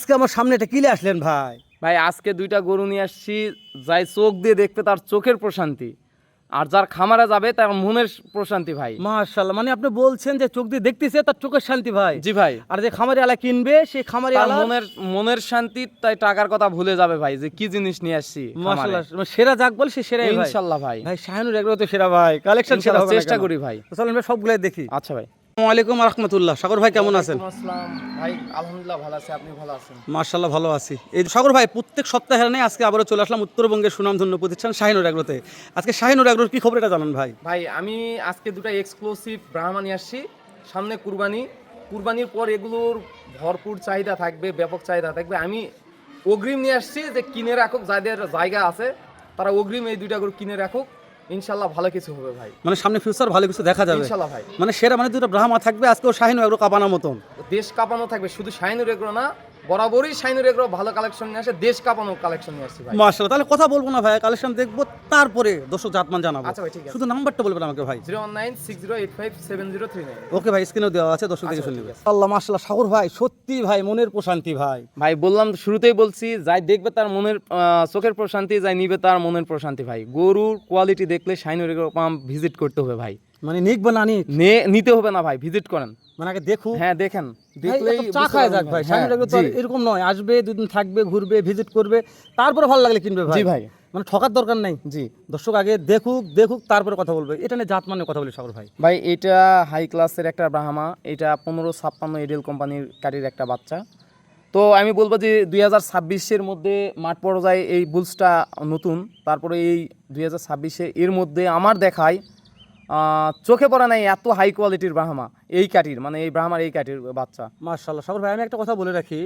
আজকে আমার সামনে এটা কিলে আসলেন ভাই? ভাই আজকে দুইটা গরু নিয়ে আসছি, যাই চোখ দিয়ে দেখবে তার চোখের প্রশান্তি, আর যার খামারে যাবে তার মনের প্রশান্তি ভাই। মাশাআল্লাহ, মানে আপনি বলছেন যে চোখ দিয়ে দেখতেছে তার চোখের শান্তি ভাই। জি ভাই, আর যে খামারি আলা কিনবে সেই খামারি তার আলা মনের শান্তি, তাই টাকার কথা ভুলে যাবে ভাই যে কি জিনিস নিয়ে আসছি। মাশাআল্লাহ, সেরা যাক বল সে সেরাই ভাই ইনশাআল্লাহ ভাই। ভাই শাহিনুর এগুলো তো সেরা ভাই, কালেকশন সেরা হবে না চেষ্টা কেন? করি ভাই। তো চলেন ভাই সবগুলাই দেখি। আচ্ছা ভাই। আসসালামু আলাইকুম ওয়া রাহমাতুল্লাহ। সাগর ভাই কেমন আছেন? ওয়ালাইকুম আসসালাম ভাই, আলহামদুলিল্লাহ ভালো আছি, আপনি ভালো আছেন? মাশাআল্লাহ ভালো আছি। এই সাগর ভাই প্রত্যেক সপ্তাহে নেই আজকে আবারও চলে আসলাম উত্তরবঙ্গের সুনামধন্য প্রতিষ্ঠান শাহিনুর এগ্রোতে। আজকে শাহিনুর এগ্রোর কি খবর এটা জানান ভাই? ভাই আমি আজকে দুটো এক্সক্লুসিভ ব্রাহ্মা নিয়ে আসছি। সামনে কুরবানির পর এগুলোর ভরপুর চাহিদা থাকবে, ব্যাপক চাহিদা থাকবে। আমি অগ্রিম নিয়ে আসছি যে কিনে রাখুক, যাদের জায়গা আছে তারা অগ্রিম এই দুইটা গরু কিনে রাখুক, ইনশাল্লাহ ভালো কিছু হবে ভাই। মানে সামনে ফিউচার ভালো কিছু দেখা যাবে ইনশাল্লাহ ভাই। মানে সেরা মানে দুটো ব্রাহ্মা থাকবে আজকেও শাহিনুর এগ্রো কাপানোর মতন। দেশ কাঁপানো থাকবে, শুধু শাহিনুর এগ্রো না, বরাবরই শাহিনুর এগ্রো ভালো কালেকশন নিয়ে আসে, দেশ কাঁপানো কালেকশন নিয়ে আসছি ভাই। মাশাআল্লাহ, তাহলে কথা বলবো না ভাই, কালেকশন দেখবো তারপরে দর্শক জাতমান জানাবো। আচ্ছা ভাই, ঠিক আছে। শুধু নাম্বারটা বলবেন আমাকে ভাই। 01960857039। ওকে ভাই, স্ক্রিনেও দেওয়া আছে, দর্শক দেখে শুনবে। আল্লাহ মাশাআল্লাহ, সাগর ভাই সত্যি ভাই মনের প্রশান্তি ভাই। ভাই বললাম তো, শুরুতেই বলছি, যাই দেখবে তার মনের চোখের প্রশান্তি, যাই নিবে তার মনের প্রশান্তি ভাই। গরুর কোয়ালিটি দেখলে শাহিনুর এগ্রো ফার্ম ভিজিট করতে হবে ভাই। মানে নিক বা না নিক নিতে হবে না ভাই, ভিজিট করেন। মানে আগে দেখুক, হ্যাঁ দেখেন, দেখলেই চা খায় যাক ভাই। শাহিনুর এগ্রো তো আর এরকম নয়, আসবে দুদিন থাকবে, ঘুরবে, ভিজিট করবে, তারপরে ভালো লাগলে কিনবে ভাই। জি ভাই। মানে ঠকার দরকার নাই। জি দর্শক আগে দেখুক তারপরে কথা বলবে। এটা নিয়ে জাত মানে কথা বলি সাগর ভাই। ভাই, এটা হাই ক্লাসের একটা ব্রাহ্মা, এটা 1556 এডেল কোম্পানির কাটির একটা বাচ্চা। তো আমি বলবো যে 2026-এর মধ্যে মাঠ পর্যায়ে এই বুলসটা নতুন, তারপরে এই 2026-এ এর মধ্যে আমার দেখায় চোখে পড়ে নাই এত হাই কোয়ালিটির ব্রাহ্মা এই কাটির, মানে এই ব্রাহ্মার এই কাটির বাচ্চা। মাশাআল্লাহ সাগর ভাই, আমি একটা কথা বলে রাখি,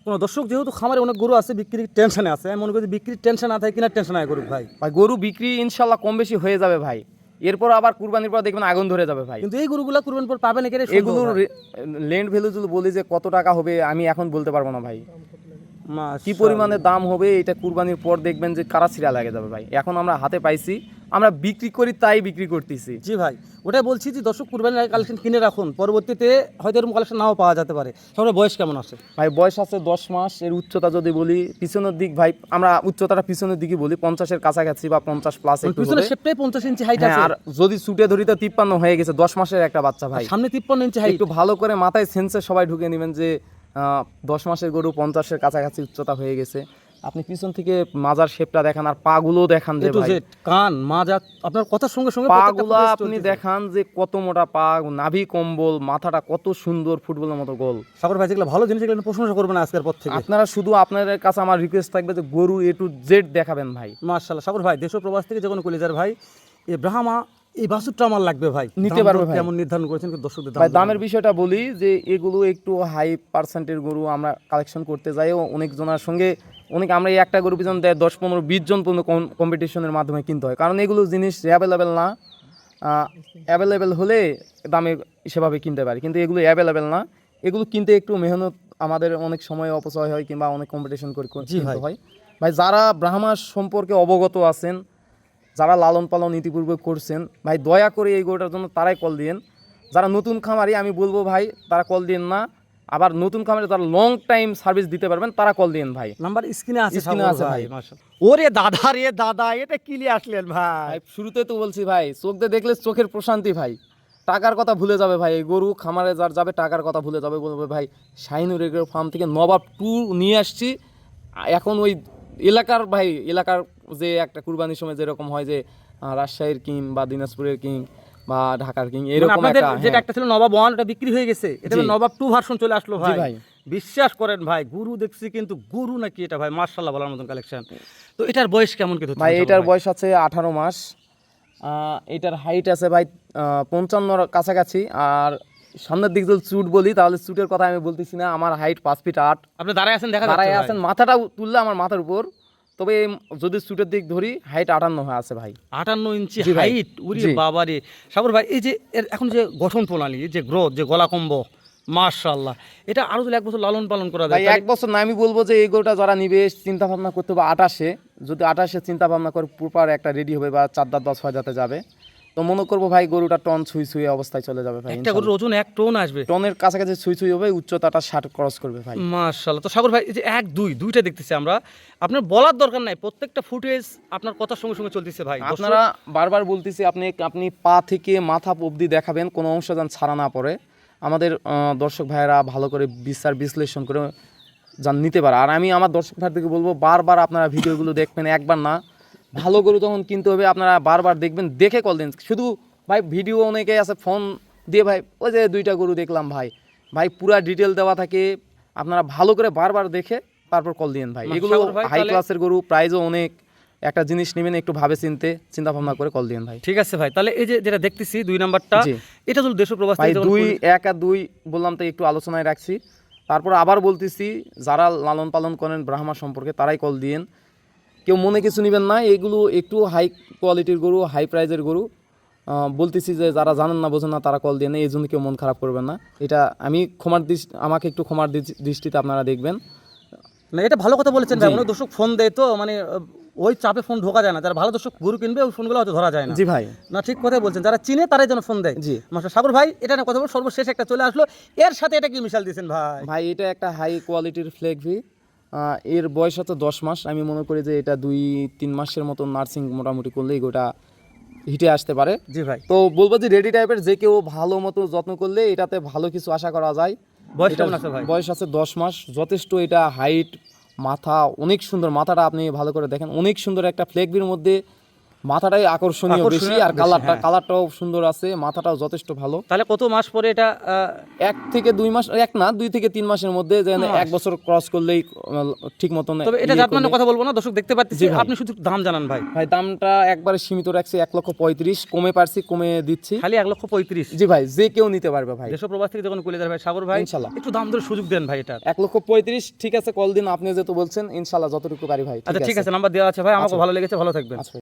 কোনো দর্শক যেহেতু খামারে অনেক গরু আছে বিক্রির টেনশনে আছে, আমি মনে করি বিক্রির টেনশন না থাকে কিনার টেনশন আয় করুক ভাই। ভাই গরু বিক্রি ইনশাল্লাহ কম বেশি হয়ে যাবে ভাই, এরপর আবার কুরবানির পর দেখবেন আগুন ধরে যাবে ভাই। কিন্তু এই গরুগুলা কুরবানির পর পাবে না কেন? এগুলোর ল্যান্ড ভ্যালু যদি বলি যে কত টাকা হবে আমি এখন বলতে পারবো না ভাই, কি পরিমাণে দাম হবে এটা কুরবানির পর দেখবেন যে কারা ছিঁড়া লাগে যাবে ভাই। এখন আমরা হাতে পাইছি, আমরা বিক্রি করি তাই বিক্রি করতেছি। জি ভাই, ওটাই বলছি যে দর্শক কুরবানির আগে কালেকশন কিনে রাখুন, পরবর্তীতে হয়তো এরকম কালেকশন নাও পাওয়া যেতে পারে। সবার বয়স কেমন আছে ভাই? বয়স আছে 10 মাস। এর উচ্চতা যদি বলি পিছনের দিক ভাই, আমরা উচ্চতাটা পিছনের দিকে বলি 50-এর কাছাকাছি বা 50 প্লাস একটু পিছনে হবে। শেপটাই 50 ইঞ্চি হাইট আছে। আর যদি সুটে ধরি তো 53 হয়ে গেছে, 10 মাসের একটা বাচ্চা ভাই। সামনে 53 ইঞ্চি হাইট। একটু ভালো করে মাথায় সেন্সে সবাই ঢুকে নেবেন যে 10 মাসের গরু 50-এর কাছাকাছি উচ্চতা হয়ে গেছে। আপনি পিছন থেকে মাজার শেপটা দেখান আর পাগুলো দেখান যে ভাই, কান মাজা আপনার কথার সঙ্গে সঙ্গে পাগুলো আপনি দেখান যে কত মোটা পা, নাভি কম্বল, মাথাটা কত সুন্দর, ফুটবলের মতো গোল। সাগর ভাই যেগুলো ভালো জিনিস এগুলো প্রশংসা করবেন আজকের পর থেকে। আপনারা শুধু, আপনাদের কাছে আমার রিকোয়েস্ট থাকবে যে গরু A to Z দেখাবেন ভাই। মাশাআল্লাহ সাগর ভাই, দেশ ও প্রবাস থেকে যে কোনো কলিজার ভাই, এই ব্রাহ্মা এই বাছুরটা আমার লাগবে ভাই, নিতে পারবে ভাই। কেমন নির্ধারণ করেছেন দর্শকদের ভাই দামের বিষয়টা বলি যে এগুলো একটু হাই পার্সেন্টের গরু আমরা কালেকশন করতে যাই অনেক জনের সঙ্গে, আমরা এই একটা গরু পিছন দেয় 10, 15, 20 জন পর্যন্ত কম্পিটিশনের মাধ্যমে কিনতে হয়, কারণ এগুলো জিনিস অ্যাভেলেবেল না। অ্যাভেলেবেল হলে দামে সেভাবে কিনতে পারি, কিন্তু এগুলো অ্যাভেলেবেল না। এগুলো কিনতে একটু মেহনত, আমাদের অনেক সময় অপচয় হয় কিংবা অনেক কম্পিটিশন করে কিনতে হয় ভাই। যারা ব্রাহ্মা সম্পর্কে অবগত আছেন, যারা লালন পালন ইতিপূর্বে করছেন ভাই, দয়া করে এই গরুটার জন্য তারাই কল দিন। যারা নতুন খামারি আমি বলবো ভাই তারা কল দিন না, আবার নতুন খামারে যারা লং টাইম সার্ভিস দিতে পারবেন তারা কল দিন ভাই। নাম্বার স্ক্রিনে আছে ভাই। ওরে দাদা রে দাদা, এটা কি নিয়ে আসলেন ভাই? শুরুতে তো বলছি ভাই, চোখ দিয়ে দেখলে চোখের প্রশান্তি ভাই, টাকার কথা ভুলে যাবে ভাই। এই গরু খামারে যার যাবে টাকার কথা ভুলে যাবে, বলবে ভাই শাহিনুর এগ্রো ফার্ম থেকে নবাব 2 নিয়ে আসছি। এখন ওই এলাকার যে একটা কুরবানির সময় যেরকম হয় যে রাজশাহীর কিং বা দিনাজপুরের কিং বা ঢাকার কিং, এরকম যেটা একটা ছিল নবাব 1, ওটা বিক্রি হয়ে গেছে, এটা নবাব 2 ভার্সন চলে আসলো ভাই। বিশ্বাস করেন ভাই, গরু দেখছি কিন্তু গরু নাকি এটা ভাই, মাশাআল্লাহ বলার মতন কালেকশন। তো এটার বয়স কেমন কি ভাই? এটার বয়স আছে 18 মাস। এটার হাইট আছে ভাই 55-র কাছাকাছি। আর সামনের দিক যদি চুট বলি তাহলে চুটের কথা আমি বলতেছি না, আমার হাইট 5 ফিট 8। আপনি দাঁড়ায় আছেন, দেখা দাঁড়ায় আছেন, মাথাটা তুললে আমার মাথার উপর। তবে যদি চুটের দিক ধরি হাইট 58 হয়ে আছে ভাই। 58 ইঞ্চি হাইট, উরি বাবারে। সাগর ভাই এই যে এখন যে গঠন প্রণালী, যে গ্রোথ, যে গলা কম্ব, মাশাআল্লাহ, এটা আরো যদি 1 বছর লালন পালন করা যায়। 1 বছর না, আমি বলবো যে এই গরুটা যারা নিবে চিন্তা ভাবনা করতে হবে 28-এ, যদি 28-এ চিন্তা ভাবনা করে প্রপার একটা রেডি হবে বা 4 দাঁত বা 6 দাঁতে যাবে, তো মনে করবো ভাই গরুটা টন ছুঁই অবস্থায় চলে যাবে ভাই। একটা গরুর ওজন 1 টন আসবে, টনের কাছাকাছি ছুঁই হবে, উচ্চতাটা 60 ক্রস করবে ভাই। মাশাআল্লাহ। তো সাগর ভাই এই যে 1 2 দুইটা দেখতেছি আমরা, আপনার বলার দরকার নাই, প্রত্যেকটা ফুটেজ আপনার কথার সঙ্গে সঙ্গে চলতেছে ভাই। আপনারা বারবার বলতেছি আপনি পা থেকে মাথা অবধি দেখাবেন, কোনো অংশ যেন ছাড়া না পড়ে। আমাদের দর্শক ভাইয়েরা ভালো করে বিশ্লেষণ করে যান নিতে পারে। আর আমি আমার দর্শক ভাইদেরকে বলবো বারবার আপনারা ভিডিওগুলো দেখবেন, একবার না। ভালো গরু তখন কিনতে হবে, আপনারা বারবার দেখবেন, দেখে কল দিন। শুধু ভাই ভিডিও অনেকে আছে ফোন দিয়ে ভাই ওই যে 2টা গরু দেখলাম ভাই পুরা ডিটেল দেওয়া থাকে, আপনারা ভালো করে বারবার দেখে তারপর কল দিন ভাই। এগুলো হাই ক্লাসের গরু, প্রাইসও অনেক। একটা জিনিস নেবেন একটু ভাবে চিন্তা ভাবনা করে কল দিন ভাই। ঠিক আছে ভাই, তাহলে এই যে যেটা দেখতেছি 2 নাম্বারটা, এটা তো দেশ প্রবাস ভাই 2 1 আর 2 বললাম তো একটু আলোচনায় রাখছি। তারপর আবার বলতেছি যারা লালন পালন করেন ব্রাহ্মা সম্পর্কে তারাই কল দিয়েন, কেউ মনে কিছু নেবেন না। এগুলো একটু হাই কোয়ালিটির গরু, হাই প্রাইজের গরু। বলতেছি যে যারা জানেন না বোঝেন না তারা কল দিয়ে না, এই জন্য কেউ মন খারাপ করবেন না। এটা আমি আমাকে একটু ক্ষমার দৃষ্টিতে আপনারা দেখবেন না। এটা ভালো কথা বলেছেন ভাই, অনেক দর্শক ফোন দেয় তো মানে ওই চাপে ফোন ঢোকা যায় না, যারা ভালো দর্শক গরু কিনবে ওই ফোনগুলো হয়তো ধরা যায় না। জি ভাই, না ঠিক কথাই বলছেন, যারা চিনে তারাই যেন ফোন দেয়। জি মাস্টার সাগর ভাই, এটা না কথা বল, সর্বশেষ একটা চলে আসলো, এর সাথে এটা কি মিশাল দিয়েছেন ভাই? এটা একটা হাই কোয়ালিটির ফ্লেগভি। এর বয়স হচ্ছে 10 মাস। আমি মনে করি যে এটা 2-3 মাসের মতো নার্সিং মোটামুটি করলেই গোটা হিটে আসতে পারে। জি ভাই, তো বলবো যে রেডি টাইপের যে কেউ ভালো মতো যত্ন করলে এটাতে ভালো কিছু আশা করা যায়। বয়স কেমন আছে ভাই? বয়স আছে 10 মাস, যথেষ্ট। এটা হাইট, মাথা অনেক সুন্দর, মাথাটা আপনি ভালো করে দেখেন, অনেক সুন্দর একটা ফ্লেগভির মধ্যে মাথাটাই আকর্ষণীয় বেশি, আর কালারটাও সুন্দর আছে, মাথাটাও যথেষ্ট ভালো। তাহলে কত মাস পরে এটা 1 থেকে 2 মাস, 1 না 2 থেকে 3 মাসের মধ্যে, যেন 1 বছর ক্রস করলেই ঠিক মতন। তবে এটা জাতমানের কথা বলবো না, দর্শক দেখতে পাচ্ছি, আপনি শুধু দাম জানান ভাই। ভাই দামটা একবারে সীমিত রাখছি, 1,35,000 কমে পারছি, কমে দিচ্ছি খালি 1,35,000। জি ভাই, যে কেউ নিতে পারবে ভাই। দেশ প্রবাস থেকে যখন কুলে যাবে ভাই সাগর ভাই, ইনশাআল্লাহ একটু দাম ধরে সুযোগ দেন ভাই। এটা 1,35,000 ঠিক আছে, কল দিন আপনি যেহেতু বলছেন, ইনশাআল্লাহ যতটুকু পারি ভাই। আচ্ছা ঠিক আছে, নাম্বার দেওয়া আছে ভাই, আমাকে ভালো লেগেছে, ভালো থাকবেন।